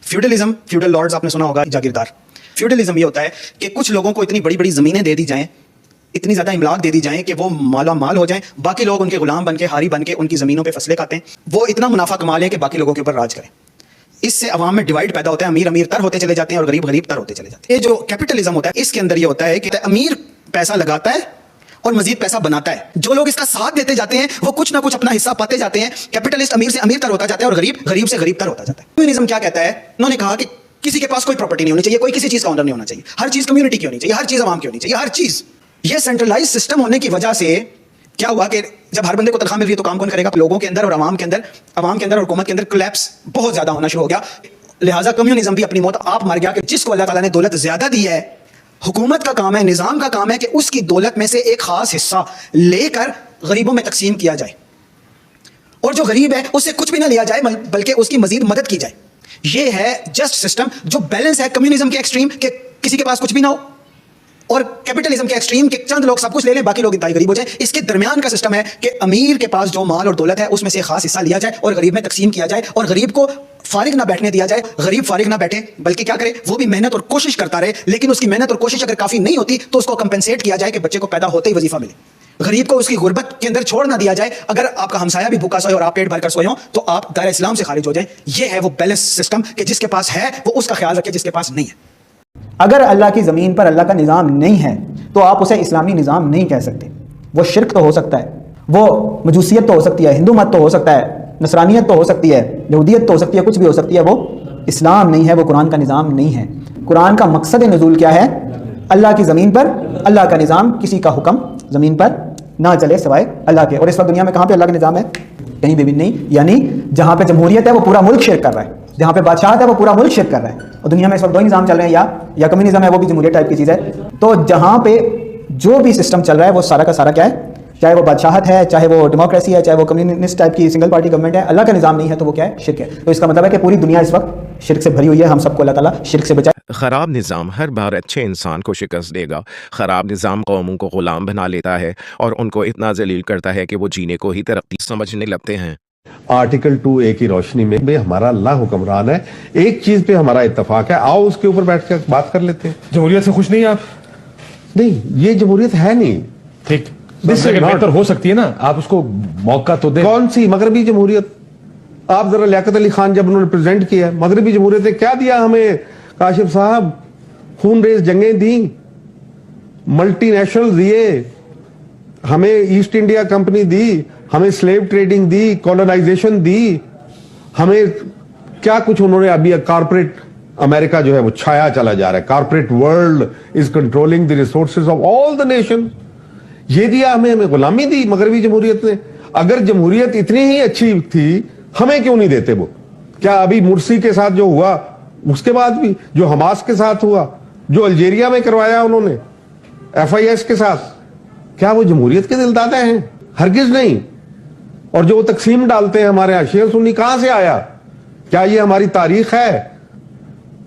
Feudalism, feudal lords आपने सुना होगा, जागीरदार। फ्यूडलिज्म ये होता है कि कुछ लोगों को इतनी बड़ी बड़ी ज़मीनें दे दी जाएं, इतनी ज़्यादा इमलाक दे दी जाएं कि वो माला माल हो जाएं, बाकी लोग उनके गुलाम बन के, हारी बन के उनकी ज़मीनों पे फसलें खाते हैं, वो इतना मुनाफा कमा लें कि बाकी लोगों के ऊपर राज करें। इससे अवाम में डिवाइड पैदा होता है, अमीर अमीर तर होते चले जाते हैं और गरीब गरीब तर होते चले जाते हैं। ये जो कैपिटलिज्म होता है इसके अंदर ये होता है कि अमीर पैसा लगाता है और मजीद पैसा बनाता है। जो लोग इसका साथ देते जाते हैं वो कुछ ना कुछ अपना हिस्सा पाते जाते हैं। कैपिटलिस्ट अमीर से अमीर तर होता जाता है और गरीब गरीब से गरीब तर होता जाता है। कम्युनिज्म क्या कहता है? उन्होंने कहा कि किसी के पास कोई प्रॉपर्टी नहीं होनी चाहिए, कोई किसी चीज का ओनर नहीं होना चाहिए, हर चीज कम्युनिटी की होनी चाहिए, हर चीज अवाम की होनी चाहिए, हर चीज। ये सेंट्रलाइज सिस्टम होने की वजह से क्या हुआ कि जब हर बंदे को तनख्वाह मिल रही है तो काम कौन करेगा? लोगों के अंदर और अवाम के अंदर और हुकूमत के अंदर कोलैप्स बहुत ज्यादा होना शुरू हो गया। लिहाजा कम्युनिज्म भी अपनी मौत आप मर गया कि जिसको अल्लाह ताला ने दौलत ज्यादा दी है, हुकूमत का काम है, निजाम का काम है कि उसकी दौलत में से एक खास हिस्सा लेकर गरीबों में तकसीम किया जाए, और जो गरीब है उससे कुछ भी ना लिया जाए बल्कि उसकी मजीद मदद की जाए। ये है जस्ट सिस्टम जो बैलेंस है कम्युनिज्म के एक्सट्रीम के किसी के पास कुछ भी ना हो, और कैपिटलिज्म के एक्सट्रीम के चंद लोग सब कुछ ले लें, बाकी लोग इंतहाई गरीब हो जाए। इसके दरमियान का सिस्टम है कि अमीर के पास जो माल और दौलत है उसमें से खास हिस्सा लिया जाए और गरीब में तकसीम किया जाए, और गरीब को फारिग ना बैठने दिया जाए। गरीब फारिग ना बैठे बल्कि क्या करे, वो भी मेहनत और कोशिश करता रहे, लेकिन उसकी मेहनत और कोशिश अगर काफी नहीं होती तो उसको कंपेंसेट किया जाए कि बच्चे को पैदा होते ही वजीफा मिले। गरीब को उसकी गुर्बत के अंदर छोड़ ना दिया जाए। अगर आपका हमसाया भी भूखा सोए और आप पेट भर कर सोए हो तो आप दायरा इस्लाम से खारिज हो जाए। ये है वो बैलेंस सिस्टम कि जिसके पास है वो उसका ख्याल रखे, जिसके पास नहीं है। अगर अल्लाह की ज़मीन पर अल्लाह का निज़ाम नहीं है तो आप उसे इस्लामी निज़ाम नहीं कह सकते। वो शिरक तो हो सकता है, वो मजूसियत तो हो सकती है, हिंदू मत तो हो सकता है, नसरानियत तो हो सकती है, यहूदियत तो हो सकती है, कुछ भी हो सकती है, वो इस्लाम नहीं है, वो कुरान का निज़ाम नहीं है। कुरान का मकसद नुज़ूल क्या है? अल्लाह की ज़मीन पर अल्लाह का निज़ाम, किसी का हुक्म ज़मीन पर ना चले सिवाय अल्लाह के। और इस वक्त दुनिया में कहाँ पे अल्लाह का निज़ाम है? कहीं भी नहीं। यानी जहाँ पे जमहूरियत है वो पूरा मुल्क शिरक कर रहा है, जहाँ पे बादशाहत है वो पूरा मुल्क शिरक कर रहा है। और दुनिया में इस वक्त दो निज़ाम चल रहे हैं, या कम्युनिज्म है वो भी जमहूरियत टाइप की चीज़ है। तो जहाँ पे जो भी सिस्टम चल रहा है वो सारा का सारा क्या है? चाहे वो बादशाहत है, चाहे वो डेमोक्रेसी है, चाहे वो कम्युनिस्ट टाइप की सिंगल पार्टी गवर्नमेंट है, अल्लाह का निज़ाम नहीं है तो वो क्या है? शिरक है। तो इसका मतलब है कि पूरी दुनिया इस वक्त शिरक से भरी हुई है। हम सबको अल्लाह ताला शिरक से बचाए। ख़राब निज़ाम हर बार अच्छे इंसान को शिकस्त देगा। ख़राब निज़ाम कौमों को ग़ुलाम बना लेता है और उनको इतना जलील करता है कि वो जीने को ही तरक्की समझने लगते हैं। आर्टिकल 2A की रोशनी में भाई हमारा अल्लाह हुक्मरान है, एक चीज पे हमारा इत्तेफाक है, आओ उसके ऊपर बैठ कर बात कर लेते हैं। जमहूरियत से खुश नहीं आप? नहीं, ये जमहूरियत है नहीं। ठीक, बेहतर हो सकती है ना, आप उसको मौका तो दें। कौन सी मगरबी जमहूरियत? आप जरा लियाकत अली खान जब उन्होंने प्रेजेंट किया, मगरबी जमहूरियत ने क्या दिया हमें? काशिफ साहब, खून रेज जंगें दी, मल्टीनेशनल दिए हमें, ईस्ट इंडिया कंपनी दी हमें, स्लेव ट्रेडिंग दी, कॉलोनाइजेशन दी हमें, क्या कुछ उन्होंने। अभी कारपोरेट अमेरिका जो है वो छाया चला जा रहा है, corporate world is controlling the resources of all the nation. ये दिया हमें गुलामी दी मगरबी जमहूरियत ने। अगर जमहूरियत इतनी ही अच्छी थी हमें क्यों नहीं देते वो? क्या अभी मुर्सी के साथ जो हुआ, उसके बाद भी जो हमास के साथ हुआ, जो अल्जीरिया में करवाया उन्होंने FIS के साथ, क्या वो जमहूरियत के दिलदादे हैं? हरगिज नहीं। और जो तकसीम डालते हैं हमारे यहाँ, शेर सुन्नी कहां से आया? क्या ये हमारी तारीख है?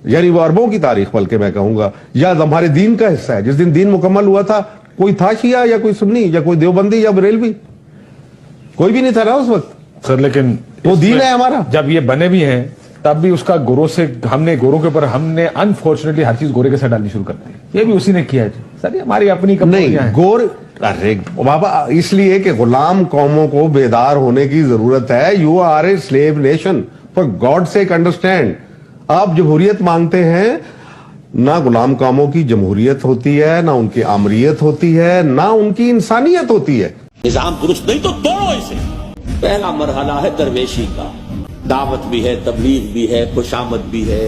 यानी वो अरबों की तारीख बल्कि मैं कहूंगा, या हमारे दीन का हिस्सा है। जिस दिन दीन मुकम्मल हुआ था कोई था शिया या कोई सुन्नी या कोई देवबंदी या बरेलवी? कोई भी नहीं था ना उस वक्त सर। लेकिन वो दीन है हमारा। जब ये बने भी हैं तब भी उसका गोरों से हमने गोरों के ऊपर हमने अनफॉर्चुनेटली हर चीज गोरे के साथ डालनी शुरू कर दी। ये भी उसी ने किया है सर, ये हमारी अपनी नहीं गोर। अरे बाबा, इसलिए कि गुलाम कौमों को बेदार होने की जरूरत है। You are a slave nation, for God sake understand. आप जमहूरियत मांगते हैं, ना गुलाम कौमों की जमहूरियत होती है, ना उनकी आमरीयत होती है, ना उनकी इंसानियत होती है। निजाम दुरुस्त नहीं तो तोड़ो इसे। पहला मरहला है दरवेशी का, दावत भी है, तबलीग भी है, खुशामद भी है,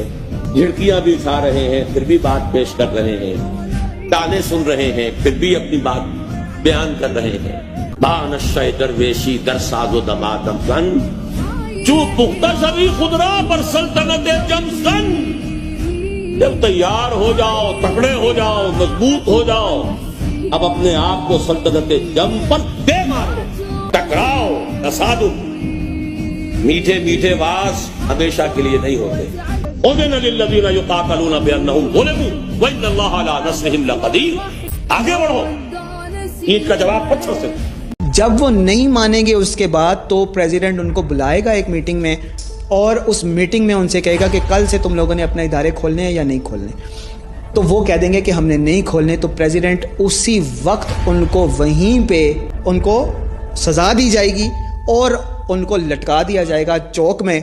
झिड़कियां भी उठा रहे हैं फिर भी बात पेश कर रहे हैं, ताने सुन रहे हैं फिर भी अपनी बात बयान कर रहे हैं। बानशय दरवेशी दर साजो दमादम सन, चू पुख्ता सभी खुदरा पर सल्तनत जमसन। जब तैयार हो जाओ, तकड़े हो जाओ, मजबूत हो जाओ, अब अपने आप को सल्तनत जम पर दे मारो, टकराओ, तसादुम। मीठे मीठे वास हमेशा के लिए नहीं होते। उज़िन लिल्लज़ीना युक़ातलूना बिअन्नहुम ज़ुलिमू व इन्नल्लाहा अला नस्रिहिम लक़दीर। आगे बढ़ो, ईद का जवाब पत्थर से। जब वो नहीं मानेंगे उसके बाद तो प्रेसिडेंट उनको बुलाएगा एक मीटिंग में اور اس میٹنگ میں ان سے کہے گا کہ کل سے تم لوگوں نے اپنے ادارے کھولنے ہیں یا نہیں کھولنے, تو وہ کہہ دیں گے کہ ہم نے نہیں کھولنے, تو پریزیڈنٹ اسی وقت ان کو وہیں پہ ان کو سزا دی جائے گی اور ان کو لٹکا دیا جائے گا چوک میں.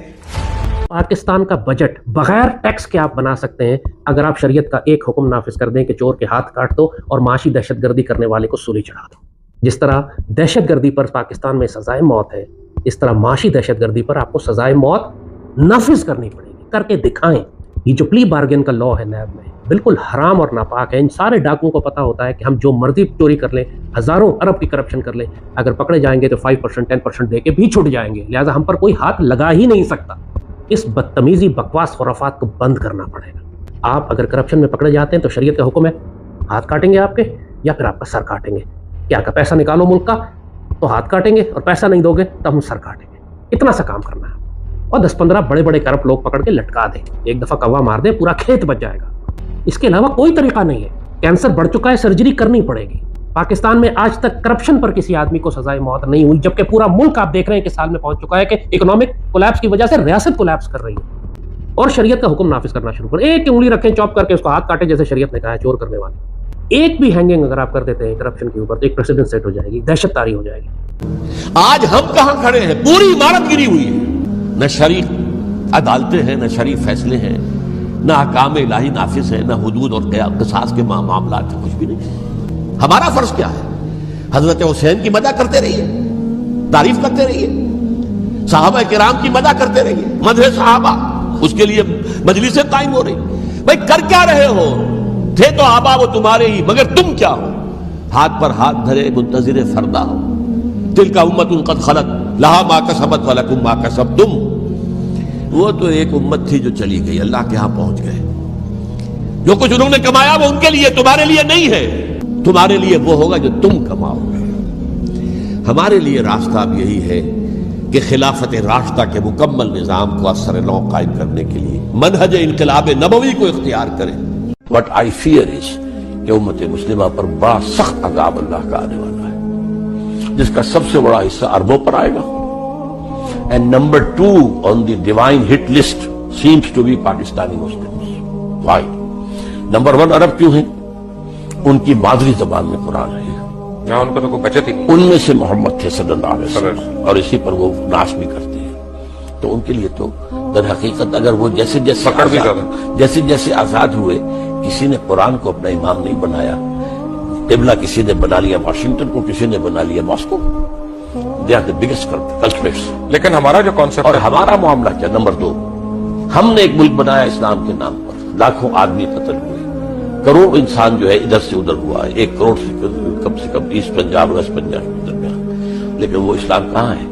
پاکستان کا بجٹ بغیر ٹیکس کے آپ بنا سکتے ہیں اگر آپ شریعت کا ایک حکم نافذ کر دیں کہ چور کے ہاتھ کاٹ دو اور معاشی دہشت گردی کرنے والے کو سولی چڑھا دو. جس طرح دہشت گردی پر پاکستان میں سزائے موت ہے, اس طرح معاشی دہشت گردی پر آپ کو سزائے موت نافذ کرنی پڑے گی. کر کے دکھائیں. یہ جو پلی بارگن کا لا ہے نیب میں بالکل حرام اور ناپاک ہے. ان سارے ڈاکوؤں کو پتا ہوتا ہے کہ ہم جو مرضی چوری کر لیں, ہزاروں ارب کی کرپشن کر لیں, اگر پکڑے جائیں گے تو 5% 10% دے کے بھی چھٹ جائیں گے. لہٰذا ہم پر کوئی ہاتھ لگا ہی نہیں سکتا. اس بدتمیزی بکواس خرافات کو بند کرنا پڑے گا. آپ اگر کرپشن میں پکڑے جاتے ہیں تو شریعت کا حکم ہے ہاتھ کاٹیں گے آپ کے یا پھر آپ کا سر کاٹیں گے. کیا کا پیسہ نکالو ملک کا تو ہاتھ کاٹیں گے, اور پیسہ نہیں دو گے تو ہم سر کاٹیں گے. اتنا سا کام کرنا ہے, اور 10-15 بڑے بڑے کرپٹ لوگ پکڑ کے لٹکا دیں. ایک دفعہ کوا مار دیں پورا کھیت بچ جائے گا. اس کے علاوہ کوئی طریقہ نہیں ہے. کینسر بڑھ چکا ہے, سرجری کرنی پڑے گی. پاکستان میں آج تک کرپشن پر کسی آدمی کو سزائے موت نہیں ہوئی, جبکہ پورا ملک آپ دیکھ رہے ہیں کہ سال میں پہنچ چکا ہے کہ اکنامک کولیپس کی وجہ سے ریاست کولیپس کر رہی ہے. اور شریعت کا حکم نافذ کرنا شروع کر, ایک انگلی رکھیں چاپ کر کے اس کو ہاتھ کاٹے جیسے شریعت نے کہا ہے چور کرنے والے. ایک بھی ہینگنگ اگر آپ کر دیتے ہیں کرپشن کے اوپر تو ایک پریسیڈنٹ سیٹ ہو جائے گی, دہشت طاری ہو جائے گی. آج ہم کہاں کھڑے ہیں؟ پوری عمارت گری ہوئی ہے. نہ شریف عدالتیں ہیں, نہ شریف فیصلے ہیں, نہ احکام الہی نافذ ہیں, نہ حدود اور قصاص کے معاملات کچھ بھی نہیں. ہمارا فرض کیا ہے؟ حضرت حسین کی مدح کرتے رہیے, تعریف کرتے رہیے, صحابہ کرام کی مدح کرتے رہیے, مدح صحابہ, اس کے لیے مجلسیں قائم ہو رہی. بھائی کر کیا رہے ہو؟ تھے تو آبا وہ تمہارے ہی, مگر تم کیا ہو؟ ہاتھ پر ہاتھ دھرے منتظر فردا ہو. تلک امت قد خلت لہا ما کسبت ولکم ما کسبتم. وہ تو ایک امت تھی جو چلی گئی, اللہ کے ہاں پہنچ گئے. جو کچھ انہوں نے کمایا وہ ان کے لیے, تمہارے لیے نہیں ہے. تمہارے لیے وہ ہوگا جو تم کماؤ گے. ہمارے لیے راستہ اب یہی ہے کہ خلافت راشدہ کے مکمل نظام کو اثر نو قائم کرنے کے لیے منہج انقلاب نبوی کو اختیار کریں. What I fear is کہ امت مسلمہ پر بڑا سخت عذاب اللہ کا آنے والا ہے, جس کا سب سے بڑا حصہ عربوں پر آئے گا. And number 2 on the divine hit list seems to be Pakistani Muslims. Why? Number 1 عرب کیوں ہیں؟ ان کی مادری زبان میں قرآن ہے, یہاں ان کو تو کوئی بچت ہی نہیں. ان میں سے محمد تھے صلی اللہ علیہ وسلم, اور اسی پر وہ ناش بھی کرتے ہیں. تو ان کے لیے تو در حقیقت اگر وہ جیسے جیسے آزاد ہوئے, کسی نے قرآن کو اپنا امام نہیں بنایا. قبلہ کسی نے بنا لیا واشنگٹن کو, کسی نے بنا لیا Moscow. They are the biggest culprits. لیکن ہمارا جو کانسیپٹ اور ہمارا معاملہ کیا؟ نمبر 2, ہم نے ایک ملک بنایا اسلام کے نام پر, لاکھوں آدمی قتل ہوئے, کروڑ انسان جو ہے ادھر سے ادھر ہوا ہے, 1 کروڑ سے کم ایسٹ پنجاب ویسٹ پنجاب کے درمیان. لیکن وہ اسلام کہاں ہے؟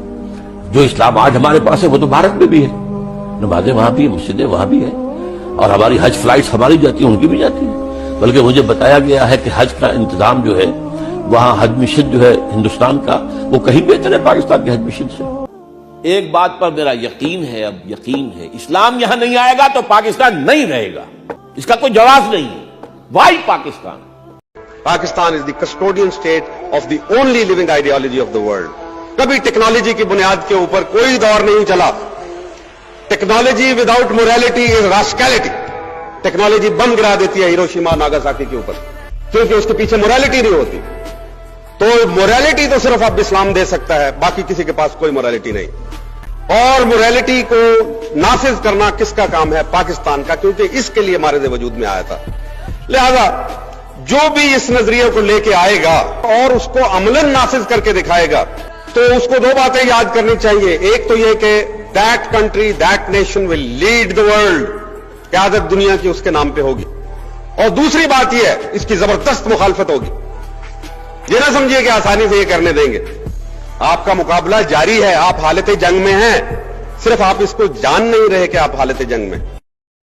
جو اسلام آج ہمارے پاس ہے وہ تو بھارت میں بھی ہے. نمازیں وہاں بھی ہیں, مسجدیں وہاں بھی ہیں, اور ہماری حج فلائٹس ہماری جاتی ہیں, ان کی بھی جاتی ہیں. بلکہ مجھے بتایا گیا ہے کہ حج کا انتظام جو ہے وہاں حج مشن جو ہے ہندوستان کا وہ کہیں بہتر ہے پاکستان کے حج مشن سے. ایک بات پر میرا یقین ہے, اب یقین ہے, اسلام یہاں نہیں آئے گا تو پاکستان نہیں رہے گا. اس کا کوئی جواز نہیں ہے. Why Pakistan? Pakistan is the custodian state of the only living ideology of the world. کبھی ٹیکنالوجی کی بنیاد کے اوپر کوئی دور نہیں چلا. Technology without morality is rascality. Technology bomb گرا دیتی ہے ہیروشیما ناگاساکی کے اوپر, کیونکہ اس کے پیچھے morality نہیں ہوتی. تو morality تو صرف اب اسلام دے سکتا ہے, باقی کسی کے پاس کوئی morality نہیں. اور morality کو نافذ کرنا کس کا کام ہے؟ پاکستان کا, کیونکہ اس کے لیے مارد وجود میں آیا تھا. لہذا جو بھی اس نظریے کو لے کے آئے گا اور اس کو عملاً نافذ کر کے دکھائے گا, تو اس کو 2 باتیں یاد کرنی چاہیے. ایک تو یہ کہ that country, that nation will lead the world, قیادت دنیا کی اس کے نام پہ ہوگی. اور دوسری بات یہ ہے اس کی زبردست مخالفت ہوگی. یہ نہ سمجھیے کہ آسانی سے یہ کرنے دیں گے. آپ کا مقابلہ جاری ہے, آپ حالت جنگ میں ہیں, صرف آپ اس کو جان نہیں رہے کہ آپ حالت جنگ میں.